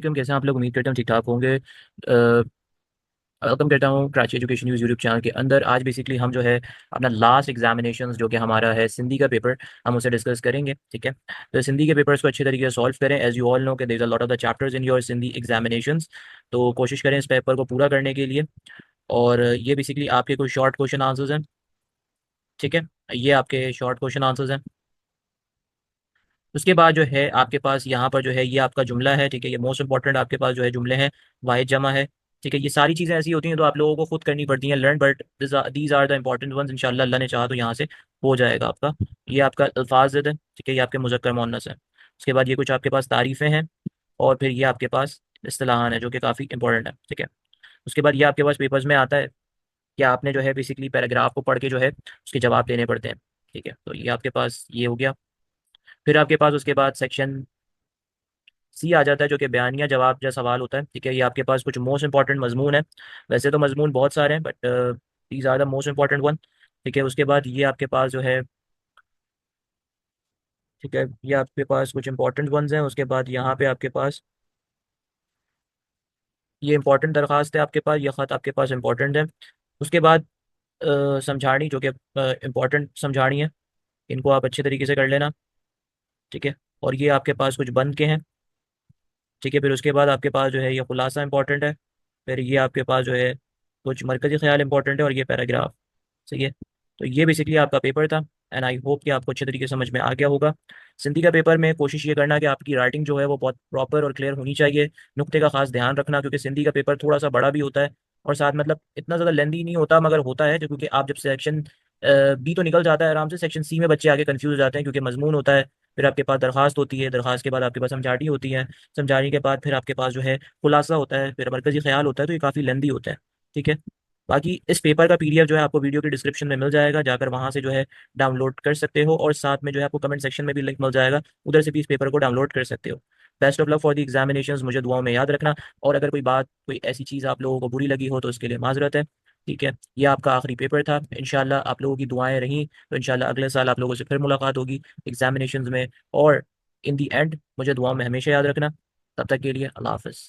हम कैसे हैं आप लोग? उम्मीद करता हूँ ठीक ठाक होंगे। वेलकम करता हूँ Karachi education news YouTube channel के अंदर। आज बेसिकली हम जो है अपना लास्ट एग्जामिनेशन जो कि हमारा है सिंधी का पेपर, हम उसे डिस्कस करेंगे। ठीक है, तो सिंधी के पेपर्स को अच्छे तरीके से सॉल्व करें। एज यू ऑल नो कि there is a lot of the chapters in your Sindhi examinations, तो कोशिश करें इस पेपर को पूरा करने के लिए। और ये बेसिकली आपके कुछ शॉर्ट क्वेश्चन आंसर्स हैं। ठीक है, ये आपके शॉर्ट क्वेश्चन आंसर्स हैं। उसके बाद जो है आपके पास यहाँ पर जो है ये आपका जुमला है। ठीक है, ये मोस्ट इंपॉर्टेंट आपके पास जो है जुमले हैं, वाहिद जमा है। ठीक है, ये सारी चीज़ें ऐसी होती हैं तो आप लोगों को खुद करनी पड़ती हैं learn, but these are the important ones. इंशाल्लाह अल्लाह ने चाहा तो यहाँ से हो जाएगा आपका। ये आपका अल्फाज है। ठीक है, ये आपके मुज़क्कर मुअन्नस है। उसके बाद ये कुछ आपके पास तारीफ़ें हैं, और फिर ये आपके पास इस्तिलाहान है जो कि काफ़ी इंपॉर्टेंट है। ठीक है, उसके बाद ये आपके पास पेपर्स में आता है कि आपने जो है बेसिकली पैराग्राफ को पढ़ के जो है उसके जवाब देने पड़ते हैं। ठीक है, तो ये आपके पास ये हो गया। फिर आपके पास उसके बाद सेक्शन सी आ जाता है जो कि बयानिया जवाब जैसा सवाल होता है। ठीक है, ये आपके पास कुछ मोस्ट इंपॉर्टेंट मजमून है। वैसे तो मजमून बहुत सारे हैं, but these are the most important one. ठीक है, उसके बाद ये आपके पास जो है, ठीक है, ये आपके पास कुछ इंपॉर्टेंट वंस हैं। उसके बाद यहाँ पे आपके पास ये इंपॉर्टेंट दरख्वास्त है, आपके पास ये ख़त आपके पास इंपॉर्टेंट है। उसके बाद समझानी जो कि इंपॉर्टेंट समझानी है, इनको आप अच्छे तरीके से कर लेना। ठीक है, और ये आपके पास कुछ बंद के हैं। ठीक है, फिर उसके बाद आपके पास जो है ये खुलासा इंपॉर्टेंट है। फिर ये आपके पास जो है कुछ मरकज़ी ख्याल इंपॉर्टेंट है, और ये पैराग्राफ। सही है, तो ये बेसिकली आपका पेपर था। एंड आई होप कि आपको अच्छे तरीके से समझ में आ गया होगा। सिंधी का पेपर में कोशिश ये करना कि आपकी राइटिंग जो है वो बहुत प्रॉपर और क्लियर होनी चाहिए। नुक्ते का खास ध्यान रखना, क्योंकि सिंधी का पेपर थोड़ा सा बड़ा भी होता है, और साथ मतलब इतना ज़्यादा लेंदी नहीं होता, मगर होता है क्योंकि आप जब सेक्शन बी तो निकल जाता है आराम से, सेक्शन सी में बच्चे आगे कंफ्यूज हो जाते हैं क्योंकि मजमून होता है। फिर आपके पास दरखास्त होती है, दरखास्त के बाद आपके पास समझाटी होती है, समझाने के बाद फिर आपके पास जो है खुलासा होता है, फिर मरकजी ख्याल होता है, तो ये काफ़ी लेंदी होता है। ठीक है, बाकी इस पेपर का पीडीएफ जो है आपको वीडियो के डिस्क्रिप्शन में मिल जाएगा, जाकर वहाँ से जो है डाउनलोड कर सकते हो, और साथ में जो है आपको कमेंट सेक्शन में भी लिंक मिल जाएगा, उधर से भी इस पेपर को डाउनलोड कर सकते हो। Best of luck for the examinations, मुझे दुआओं में याद रखना। और अगर कोई बात, कोई ऐसी चीज़ आप लोगों को बुरी लगी हो तो उसके लिए माजरत है। ठीक है, ये आपका आखिरी पेपर था। इंशाल्लाह आप लोगों की दुआएं रहीं तो इंशाल्लाह अगले साल आप लोगों से फिर मुलाकात होगी एग्जामिनेशंस में। और इन दी एंड मुझे दुआओं में हमेशा याद रखना। तब तक के लिए अल्लाह हाफ़िज़।